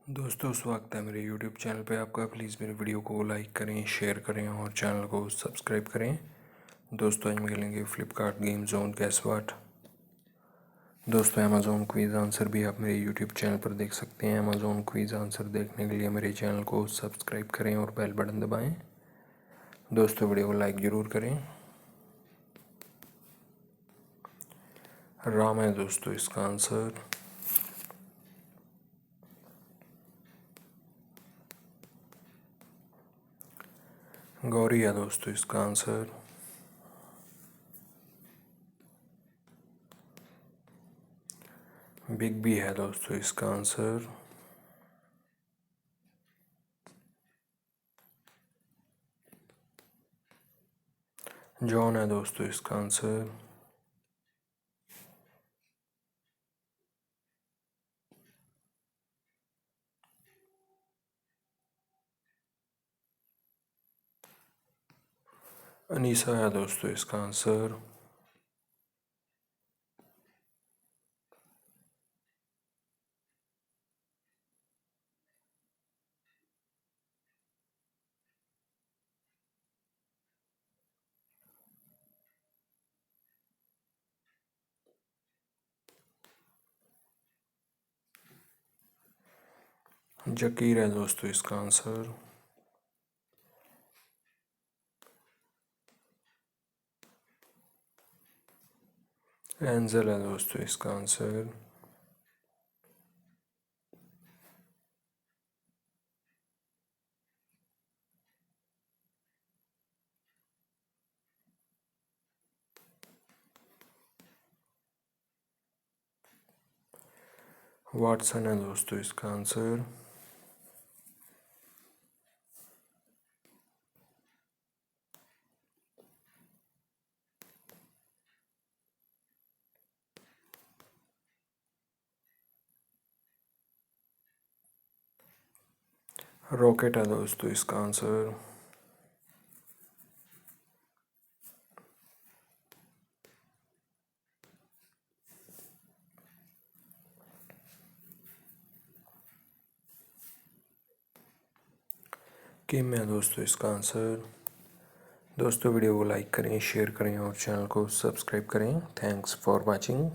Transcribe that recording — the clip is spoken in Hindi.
दोस्तों स्वागत है मेरे YouTube चैनल पे आपका। प्लीज़ मेरे वीडियो को लाइक करें, शेयर करें और चैनल को सब्सक्राइब करें। दोस्तों आज हम खेलेंगे Flipkart game zone gas what. दोस्तों अमेज़ॉन क्विज़ आंसर भी आप मेरे YouTube चैनल पर देख सकते हैं। अमेज़ॉन क्विज़ आंसर देखने के लिए मेरे चैनल को सब्सक्राइब करें और बेल बटन दबाएँ। दोस्तों वीडियो को लाइक ज़रूर करें। राम है दोस्तों इसका आंसर। गौरी है दोस्तों इसका आंसर। बिग बी है दोस्तों इसका आंसर। जॉन है दोस्तों इसका आंसर। अनीसा है दोस्तों इसका आंसर। जकीर है दोस्तों इसका आंसर। एंजल है दोस्तों इसका आंसर। वाटसन है दोस्तों इसका आंसर। रॉकेट है दोस्तों इसका आंसर। किम है दोस्तों इसका आंसर। दोस्तों वीडियो को लाइक करें, शेयर करें और चैनल को सब्सक्राइब करें। Thanks for watching.